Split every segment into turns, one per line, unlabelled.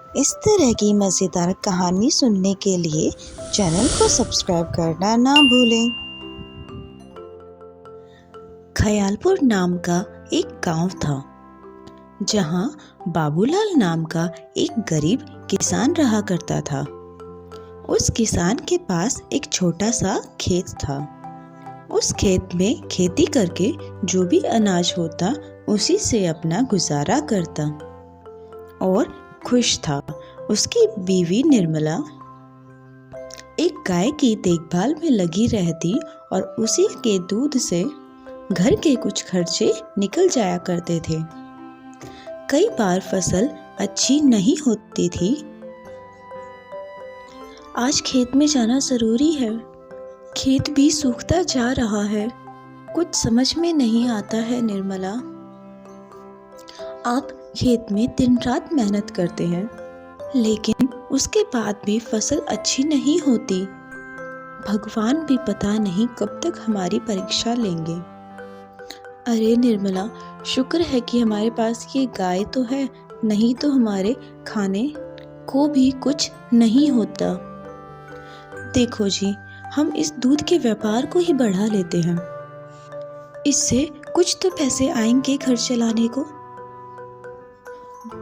इस तरह की मज़ेदार कहानी सुनने के लिए चैनल को सब्सक्राइब करना ना भूलें। खयालपुर नाम का एक गांव था, जहां बाबूलाल नाम का एक गरीब किसान रहा करता था। उस किसान के पास एक छोटा सा खेत था। उस खेत में खेती करके जो भी अनाज होता उसी से अपना गुजारा करता और खुश था। उसकी बीवी निर्मला एक गाय की देखभाल में लगी रहती और उसी के दूध से घर के कुछ खर्चे निकल जाया करते थे। कई बार फसल अच्छी नहीं होती थी। आज खेत में जाना जरूरी है, खेत भी सूखता जा रहा है। कुछ समझ में नहीं आता है निर्मला। आप खेत में दिन रात मेहनत करते हैं, लेकिन उसके बाद भी फसल अच्छी नहीं होती। भगवान भी पता नहीं कब तक हमारी परीक्षा लेंगे। अरे निर्मला, शुक्र है कि हमारे पास ये गाय तो है, नहीं तो हमारे खाने को भी कुछ नहीं होता। देखो जी, हम इस दूध के व्यापार को ही बढ़ा लेते हैं, इससे कुछ तो पैसे आएंगे घर चलाने को।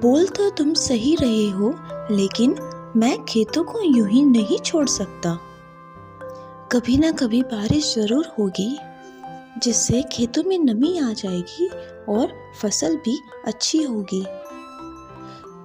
बोल तो तुम सही रहे हो, लेकिन मैं खेतों को यूं ही नहीं छोड़ सकता। कभी ना कभी बारिश जरूर होगी, जिससे खेतों में नमी आ जाएगी और फसल भी अच्छी होगी।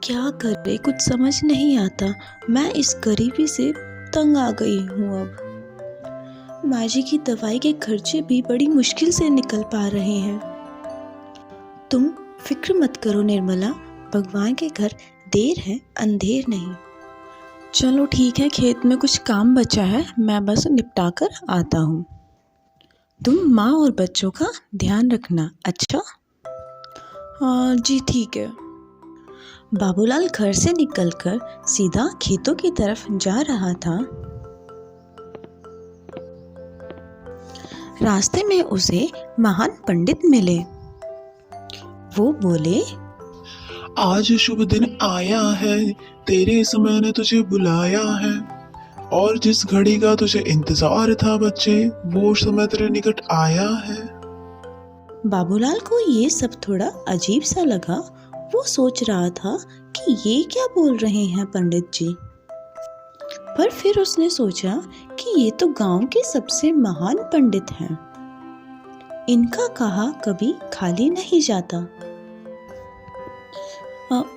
क्या करे, कुछ समझ नहीं आता। मैं इस गरीबी से तंग आ गई हूँ। अब माँ जी की दवाई के खर्चे भी बड़ी मुश्किल से निकल पा रहे हैं। तुम फिक्र मत करो निर्मला, भगवान के घर देर है अंधेर नहीं। चलो ठीक है, खेत में कुछ काम बचा है, मैं बस निपटा कर आता हूँ। तुम माँ और बच्चों का ध्यान रखना। अच्छा? हाँ जी, ठीक है। बाबूलाल घर से निकलकर सीधा खेतों की तरफ जा रहा था। रास्ते में उसे महान पंडित मिले। वो बोले,
आज शुभ दिन आया है, तेरे समय ने तुझे बुलाया है, और जिस घड़ी का तुझे इंतजार था बच्चे, वो समय तेरे निकट आया है।
बाबूलाल को ये सब थोड़ा अजीब सा लगा। वो सोच रहा था कि ये क्या बोल रहे हैं पंडित जी। पर फिर उसने सोचा कि ये तो गांव के सबसे महान पंडित हैं। इनका कहा कभी खाली नहीं जाता।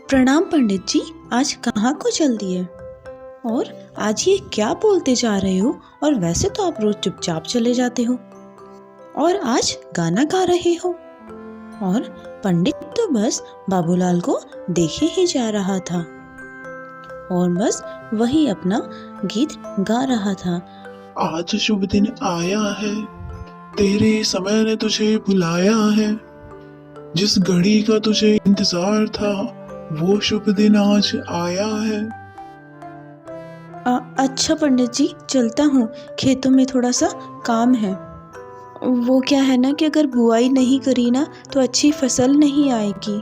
प्रणाम पंडित जी, आज कहाँ को चल दिए? और आज ये क्या बोलते जा रहे हो? और वैसे तो आप रोज चुपचाप चले जाते हो, और आज गाना गा रहे हो। और पंडित तो बस बाबूलाल को देखे ही जा रहा था और बस वही अपना गीत गा रहा था।
आज शुभ दिन आया है, तेरे समय ने तुझे बुलाया है, जिस घड़ी का तुझे इंतजार था, वो शुभ दिन आज आया है।
अच्छा पंडित जी, चलता हूँ, खेतों में थोड़ा सा काम है। वो क्या है ना कि अगर बुआई नहीं करी ना तो अच्छी फसल नहीं आएगी।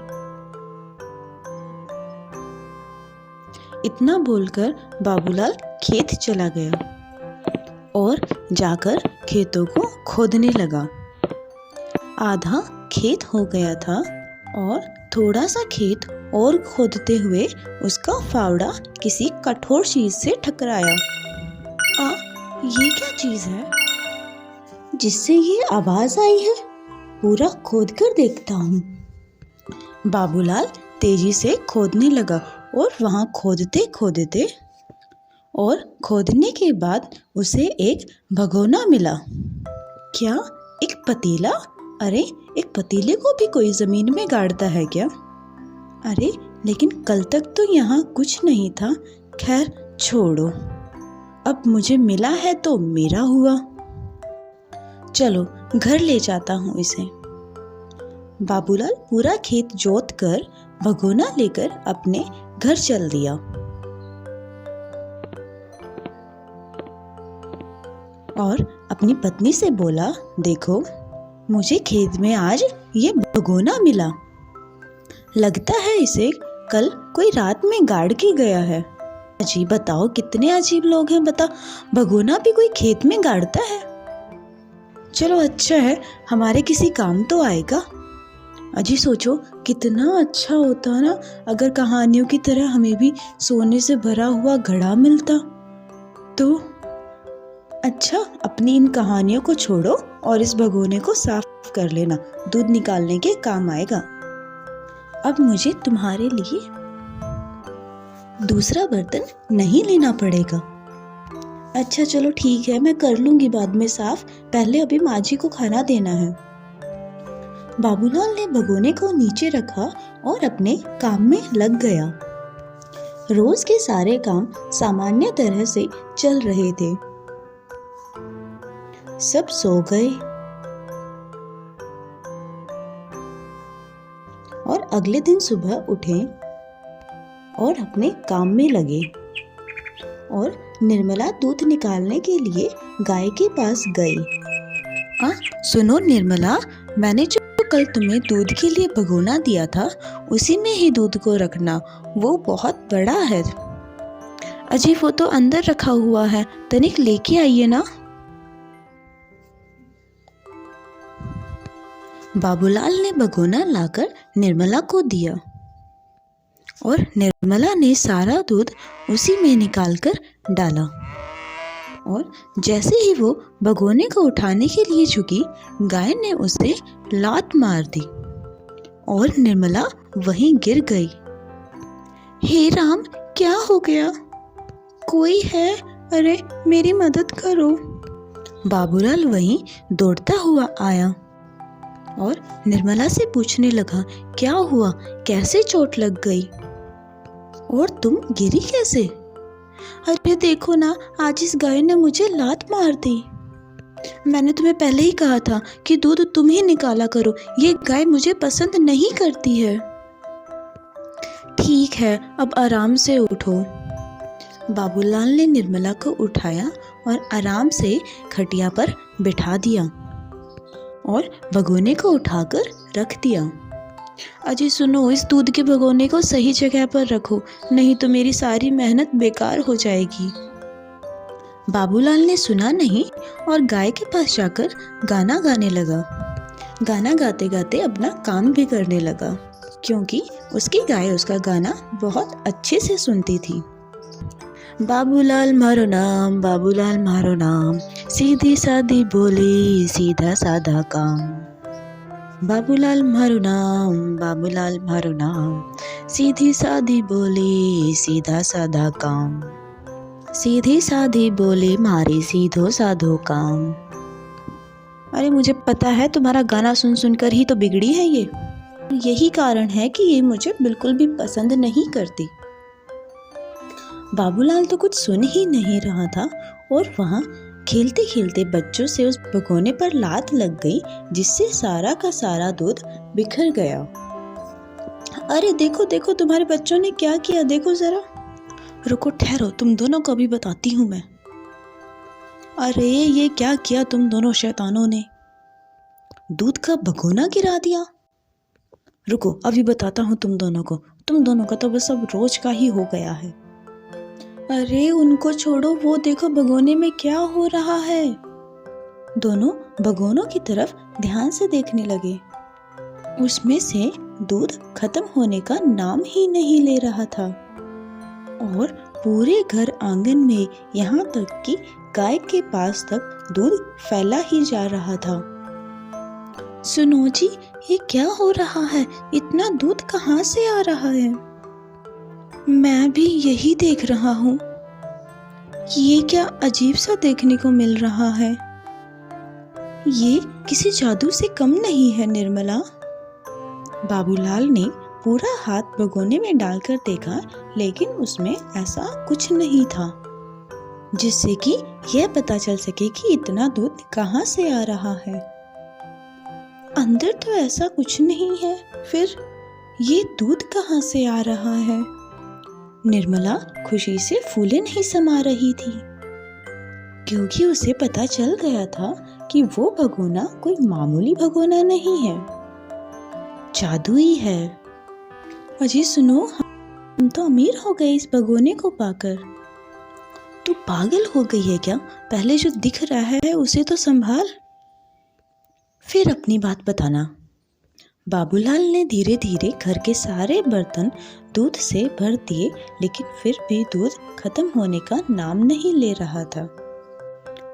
इतना बोलकर बाबूलाल खेत चला गया और जाकर खेतों को खोदने लगा। आधा खेत हो गया था और थोड़ा सा खेत और खोदते हुए उसका फावड़ा किसी कठोर चीज से टकराया। ये क्या चीज है जिससे ये आवाज आई है? पूरा खोद कर देखता हूँ। बाबूलाल तेजी से खोदने लगा और वहां खोदते खोदते और खोदने के बाद उसे एक भगोना मिला। क्या, एक पतीला? अरे, एक पतीले को भी कोई जमीन में गाड़ता है क्या? अरे, लेकिन कल तक तो यहाँ कुछ नहीं था। खैर छोड़ो, अब मुझे मिला है तो मेरा हुआ। चलो घर ले जाता हूँ इसे। बाबूलाल पूरा खेत जोत कर भगोना लेकर अपने घर चल दिया। और अपनी पत्नी से बोला, देखो, मुझे खेत में आज ये भगोना मिला। लगता है इसे कल कोई रात में गाड़ के गया है। अजीब, बताओ कितने अजीब लोग हैं। बता, भगोना भी कोई खेत में गाड़ता है? चलो अच्छा है, हमारे किसी काम तो आएगा। अजी सोचो कितना अच्छा होता ना अगर कहानियों की तरह हमें भी सोने से भरा हुआ घड़ा मिलता। तो अच्छा, अपनी इन कहानियों को छोड़ो और इस भगोने को साफ कर लेना, दूध निकालने के काम आएगा। अब मुझे तुम्हारे लिए दूसरा बर्तन नहीं लेना पड़ेगा। अच्छा चलो ठीक है, मैं कर लूंगी बाद में साफ, पहले अभी माँ जी को खाना देना है। बाबूलाल ने भगोने को नीचे रखा और अपने काम में लग गया। रोज के सारे काम सामान्य तरह से चल रहे थे। सब सो गए और अगले दिन सुबह उठे और अपने काम में लगे। और निर्मला दूध निकालने के लिए गाय के पास गई। सुनो निर्मला, मैंने जो कल तुम्हें दूध के लिए भगोना दिया था उसी में ही दूध को रखना, वो बहुत बड़ा है। अजी वो तो अंदर रखा हुआ है, तनिक लेके आइए ना। बाबूलाल ने भगोना लाकर निर्मला को दिया और निर्मला ने सारा दूध उसी में निकालकर डाला। और जैसे ही वो भगोने को उठाने के लिए झुकी, गाय ने उसे लात मार दी और निर्मला वहीं गिर गई। हे राम, क्या हो गया? कोई है? अरे मेरी मदद करो। बाबूलाल वहीं दौड़ता हुआ आया और निर्मला से पूछने लगा, क्या हुआ, कैसे चोट लग गई और तुम गिरी कैसे? अरे देखो ना, आज इस गाय ने मुझे लात मार दी। मैंने तुम्हें पहले ही कहा था कि दूध तुम ही निकाला करो, ये गाय मुझे पसंद नहीं करती है। ठीक है, अब आराम से उठो। बाबूलाल ने निर्मला को उठाया और आराम से खटिया पर बिठा दिया और भगोने को उठाकर रख दिया। अजी सुनो, इस दूध के भगोने को सही जगह पर रखो, नहीं तो मेरी सारी मेहनत बेकार हो जाएगी। बाबूलाल ने सुना नहीं और गाय के पास जाकर गाना गाने लगा। गाना गाते गाते अपना काम भी करने लगा, क्योंकि उसकी गाय उसका गाना बहुत अच्छे से सुनती थी। बाबूलाल मारो नाम, बाबूलाल मारो नाम, सीधी सादी बोली, सीधा साधा काम। बाबूलाल मारो नाम, बाबूलाल मारो नाम, सीधी सादी बोली, सीधा साधा काम। सीधी सादी बोली मारी, सीधो साधो काम। अरे मुझे पता है, तुम्हारा गाना सुन सुनकर ही तो बिगड़ी है ये। यही कारण है कि ये मुझे बिल्कुल भी पसंद नहीं करती। बाबूलाल तो कुछ सुन ही नहीं रहा था और वहाँ खेलते खेलते बच्चों से उस भगोने पर लात लग गई, जिससे सारा का सारा दूध बिखर गया। अरे देखो देखो, तुम्हारे बच्चों ने क्या किया, देखो जरा। रुको, ठहरो, तुम दोनों को भी बताती हूँ मैं। अरे ये क्या किया तुम दोनों शैतानों ने? दूध का भगोना गिरा दिया। रुको, अभी बताता हूँ तुम दोनों को। तुम दोनों का तो बस अब रोज का ही हो गया है। अरे उनको छोड़ो, वो देखो भगोने में क्या हो रहा है। दोनों भगोनों की तरफ ध्यान से देखने लगे। उसमें से दूध खत्म होने का नाम ही नहीं ले रहा था और पूरे घर आंगन में यहाँ तक कि गाय के पास तक दूध फैला ही जा रहा था। सुनो जी, ये क्या हो रहा है? इतना दूध कहाँ से आ रहा है? मैं भी यही देख रहा हूँ। ये क्या अजीब सा देखने को मिल रहा है। ये किसी जादू से कम नहीं है निर्मला। बाबूलाल ने पूरा हाथ भगोने में डालकर देखा, लेकिन उसमें ऐसा कुछ नहीं था जिससे कि यह पता चल सके कि इतना दूध कहाँ से आ रहा है। अंदर तो ऐसा कुछ नहीं है, फिर ये दूध कहाँ से आ रहा है? निर्मला खुशी से फूले नहीं समा रही थी, क्योंकि उसे पता चल गया था कि वो भगोना कोई मामूली भगोना नहीं है, जादुई है। अजी सुनो, हम तो अमीर हो गए इस भगोने को पाकर। तू पागल हो गई है क्या? पहले जो दिख रहा है उसे तो संभाल, फिर अपनी बात बताना। बाबूलाल ने धीरे धीरे घर के सारे बर्तन दूध से भर दिए, लेकिन फिर भी दूध खत्म होने का नाम नहीं ले रहा था।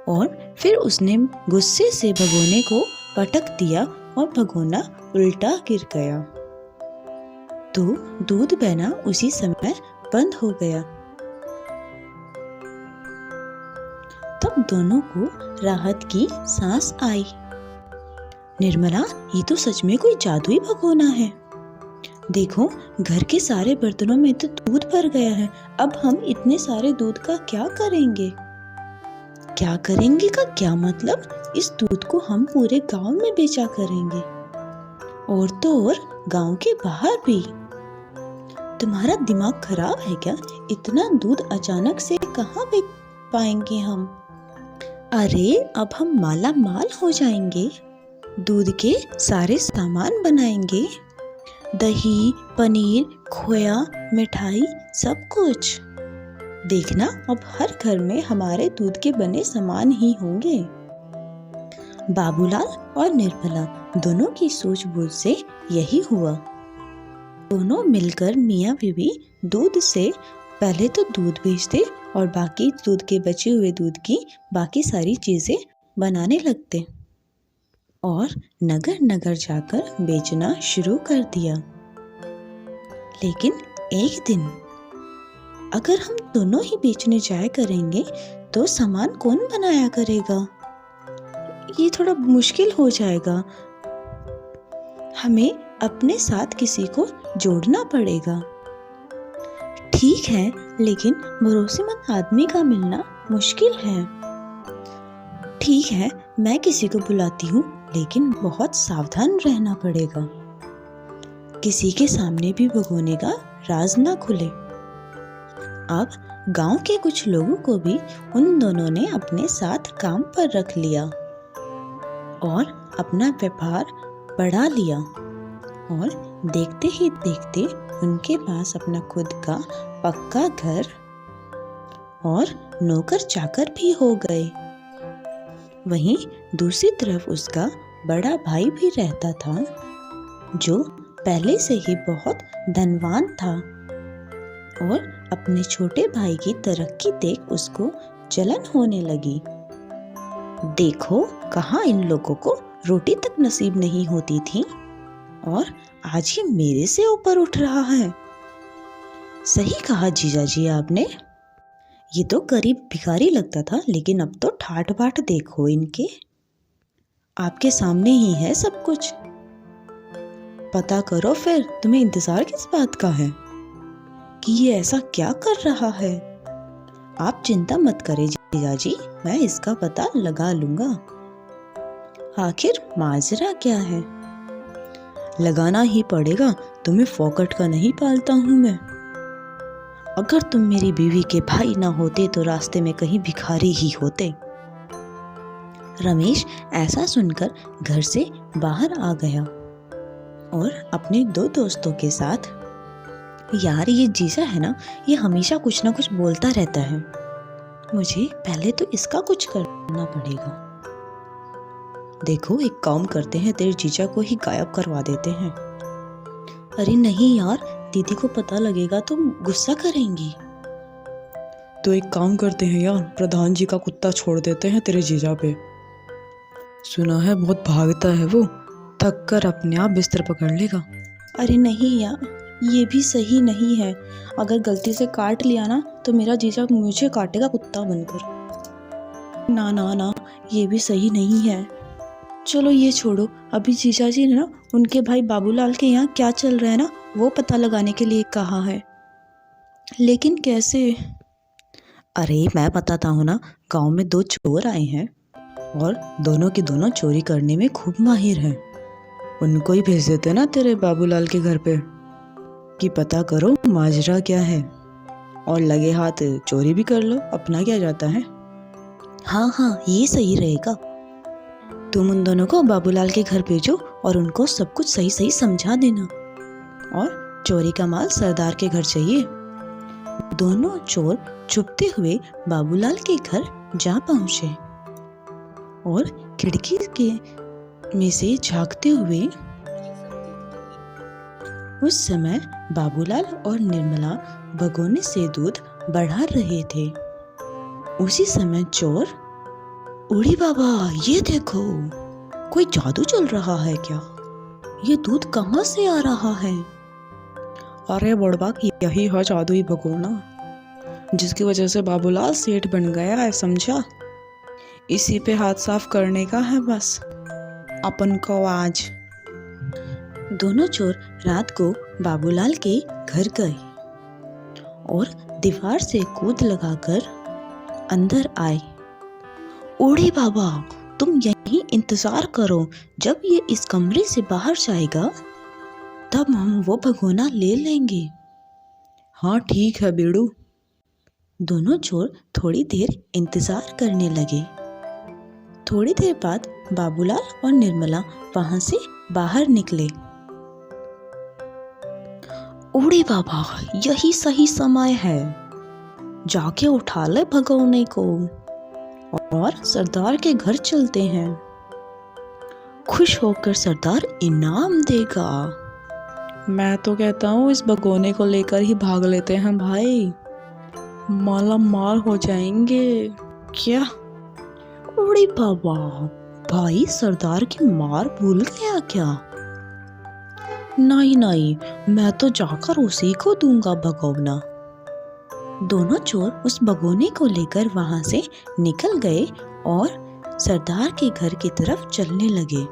और फिर उसने गुस्से से भगोने को पटक दिया और भगोना उल्टा गिर गया। तो दूध बहना उसी समय बंद हो गया। तब दोनों को राहत की सांस आई। निर्मला, ये तो सच में कोई जादुई भगोना है। देखो, घर के सारे बर्तनों में तो दूध भर गया है। अब हम इतने सारे दूध का क्या करेंगे? क्या करेंगे का क्या मतलब? इस दूध को हम पूरे गांव में बेचा करेंगे, और तो और गांव के बाहर भी। तुम्हारा दिमाग खराब है क्या? इतना दूध अचानक से कहाँ बेच पाएंगे हम? अरे, अब हम माला माल हो जाएंगे। दूध के सारे सामान बनाएंगे, दही, पनीर, खोया, मिठाई, सब कुछ। देखना, अब हर घर में हमारे दूध के बने सामान ही होंगे। बाबूलाल और निर्मला दोनों की सूझबूझ से यही हुआ। दोनों मिलकर मियाँ बीवी दूध से पहले तो दूध बेचते और बाकी दूध के बचे हुए दूध की बाकी सारी चीजें बनाने लगते और नगर नगर जाकर बेचना शुरू कर दिया। लेकिन एक दिन अगर हम दोनों ही बेचने जाया करेंगे तो सामान कौन बनाया करेगा? ये थोड़ा मुश्किल हो जाएगा। हमें अपने साथ किसी को जोड़ना पड़ेगा। ठीक है, लेकिन भरोसेमंद आदमी का मिलना मुश्किल है। ठीक है, मैं किसी को बुलाती हूँ, लेकिन बहुत सावधान रहना पड़ेगा। किसी के सामने भी भगोने का राज ना खुले। अब गांव के कुछ लोगों को भी उन दोनों ने अपने साथ काम पर रख लिया और अपना व्यापार बढ़ा लिया, और देखते ही देखते उनके पास अपना खुद का पक्का घर और नौकर चाकर भी हो गए। वहीं दूसरी तरफ उसका बड़ा भाई भी रहता था, जो पहले से ही बहुत धनवान था, और अपने छोटे भाई की तरक्की देख उसको जलन होने लगी। देखो, कहाँ इन लोगों को रोटी तक नसीब नहीं होती थी, और आज ये मेरे से ऊपर उठ रहा है। सही कहा जीजाजी आपने। ये तो गरीब भिखारी लगता था, लेकिन अब तो ठाट बाट देखो इनके। आपके सामने ही है सब कुछ। पता करो फिर, तुम्हें इंतजार किस बात का है कि ये ऐसा क्या कर रहा है? आप चिंता मत करें जीजाजी, मैं इसका पता लगा लूंगा। आखिर माजरा क्या है? लगाना ही पड़ेगा, तुम्हें फोकट का नहीं पालता हूं मैं। अगर तुम मेरी बीवी के भाई ना होते तो रास्ते में कहीं भिखारी ही होते। रमेश ऐसा सुनकर घर से बाहर आ गया और अपने दो दोस्तों के साथ, यार ये जीजा है ना, ये हमेशा कुछ ना कुछ बोलता रहता है। मुझे पहले तो इसका कुछ करना पड़ेगा। देखो, एक काम करते हैं, तेरे जीजा को ही गायब करवा देते हैं। अरे नहीं यार, दीदी को पता लगेगा तो गुस्सा करेंगी।
तो एक काम करते हैं यार, प्रधान जी का कुत्ता छोड़ देते हैं तेरे जीजा पे। सुना है बहुत भागता है वो, थक कर अपने आप बिस्तर पकड़ लेगा।
अरे नहीं यार, ये भी सही नहीं है। अगर गलती से काट लिया ना तो मेरा जीजा मुझे काटेगा कुत्ता बनकर। ना ना ना, ये भी सही नहीं है। चलो ये छोड़ो, अभी जीजा जी ने ना उनके भाई बाबूलाल के यहाँ क्या चल रहा है ना, वो पता लगाने के लिए कहा है। लेकिन कैसे?
अरे मैं बताता हूँ ना, गांव में दो चोर आए हैं और दोनों की दोनों चोरी करने में खूब माहिर हैं। उनको ही भेज देते ना तेरे बाबूलाल के घर पे कि पता करो माजरा क्या है, और लगे हाथ चोरी भी कर लो, अपना क्या जाता है।
हाँ हाँ, ये सही रहेगा।
तुम उन दोनों को बाबूलाल के घर भेजो और उनको सब कुछ सही सही समझा देना, और चोरी का माल सरदार के घर चाहिए,
दोनों चोर छुपते हुए बाबूलाल के घर जा पहुंचे और खिड़की के में से झांकते हुए उस समय बाबूलाल और निर्मला भगोने से दूध बढ़ा रहे थे। उसी समय चोर, उड़ी बाबा, ये देखो, कोई जादू चल रहा है क्या? ये दूध कहाँ से आ रहा है?
अरे बुड़बक, यही है जादुई भगोना, जिसकी वजह से बाबूलाल सेठ बन गया है, समझा? इसी पे हाथ साफ करने का है बस अपन को आज।
दोनों चोर रात को बाबूलाल के घर गए और दीवार से कूद लगाकर अंदर आए। ओढ़े बाबा, तुम यहीं इंतजार करो, जब ये इस कमरे से बाहर जाएगा तब हम वो भगोना ले लेंगे।
हाँ ठीक है बेड़ू।
दोनों चोर थोड़ी देर इंतजार करने लगे। थोड़ी देर बाद बाबूलाल और निर्मला वहां से बाहर निकले। ओड़े बाबा, यही सही समय है, जाके उठा ले भगोने को और सरदार के घर चलते हैं। खुश होकर सरदार इनाम देगा।
मैं तो कहता हूँ इस भगोने को लेकर ही भाग लेते हैं भाई, माला माल हो जाएंगे। क्या?
ओड़े बाबा, भाई सरदार की मार भूल गया क्या? नहीं नहीं, मैं तो जाकर उसी को दूंगा भगोना। दोनों चोर उस भगोने को लेकर वहां से निकल गए और सरदार के घर की तरफ चलने लगे।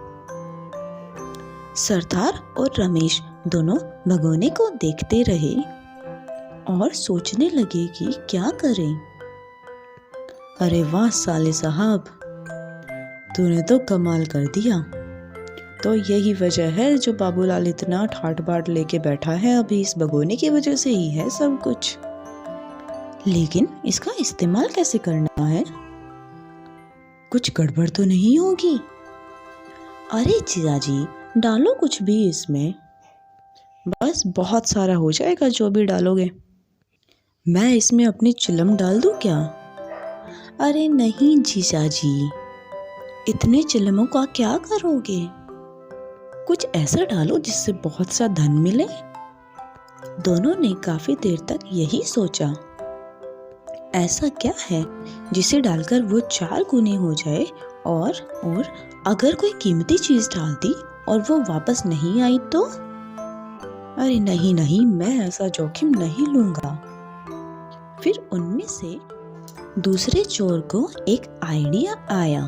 सरदार और रमेश दोनों भगोने को देखते रहे और सोचने लगे कि क्या करें।
अरे वाह साले साहब, तूने तो कमाल कर दिया। तो यही वजह है जो बाबूलाल इतना ठाट बाट लेके बैठा है, अभी इस भगोने की वजह से ही है सब कुछ।
लेकिन इसका इस्तेमाल कैसे करना है? कुछ गड़बड़ तो नहीं होगी? अरे जीजाजी, डालो कुछ भी इसमें।
बस बहुत सारा हो जाएगा जो भी डालोगे। मैं इसमें अपनी चिलम डाल दूं क्या?
अरे नहीं जीजाजी, इतने चिलमों का क्या करोगे? कुछ ऐसा डालो जिससे बहुत सा धन मिले। दोनों ने काफी देर तक यही सोचा, ऐसा क्या है जिसे डालकर वो 4 गुने हो जाए और अगर कोई कीमती चीज डाल दी और वो वापस नहीं आई तो?
अरे नहीं नहीं, मैं ऐसा जोखिम नहीं लूंगा।
फिर उनमें से दूसरे चोर को एक आइडिया आया।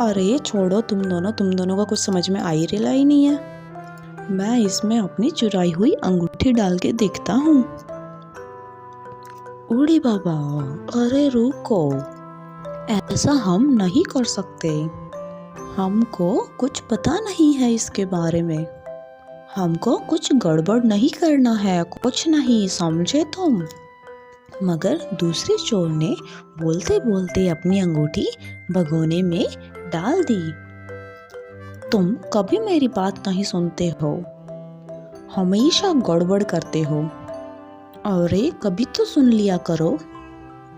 अरे छोड़ो तुम दोनों का कुछ समझ में आ ही रहा ही नहीं है। मैं इसमें अपनी चुराई हुई अंगूठी डाल के देखता हूँ।
ओड़े बाबा, अरे रुको, ऐसा हम नहीं कर सकते। हमको कुछ पता नहीं है इसके बारे में। हमको कुछ गड़बड़ नहीं करना है, कुछ नहीं, समझे तुम? मगर दूसरे चोर ने बोलते बोलते अपनी अंगूठी भगोने में डाल दी। तुम कभी मेरी बात नहीं सुनते हो, हमेशा गड़बड़ करते हो। अरे कभी तो सुन लिया करो।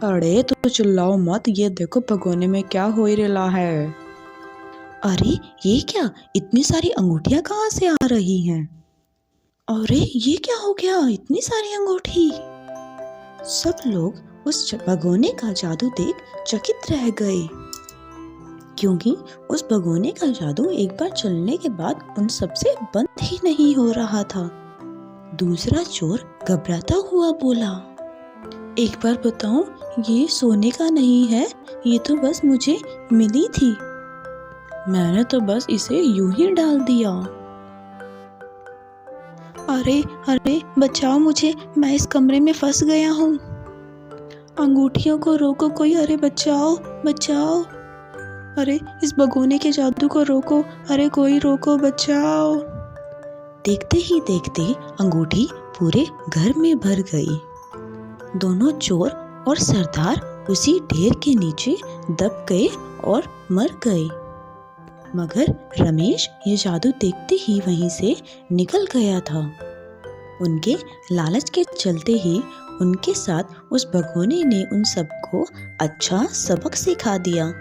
अरे तो चिल्लाओ मत, ये देखो भगोने में क्या हो ही रहा है।
अरे ये क्या, इतनी सारी अंगूठियां कहाँ से आ रही हैं? अरे ये क्या हो गया, इतनी सारी अंगूठी? सब लोग उस भगोने का जादू देख चकित रह गए, क्योंकि उस भगोने का जादू एक बार चलने के बाद उन सबसे बंद ही नहीं हो रहा था। दूसरा चोर घबराता हुआ बोला, एक बार बताऊं, ये सोने का नहीं है, ये तो बस मुझे मिली थी, मैंने तो बस इसे यूं ही डाल दिया। अरे अरे बचाओ मुझे, मैं इस कमरे में फंस गया हूँ। अंगूठियों को रोको कोई, अरे बचाओ बचाओ। अरे इस भगोने के जादू को रोको, अरे कोई रोको, बचाओ। देखते ही देखते अंगूठी पूरे घर में भर गई। दोनों चोर और सरदार उसी ढेर के नीचे दब गए और मर गए। मगर रमेश ये जादू देखते ही वहीं से निकल गया था। उनके लालच के चलते ही उनके साथ उस भगोने ने उन सबको अच्छा सबक सिखा दिया।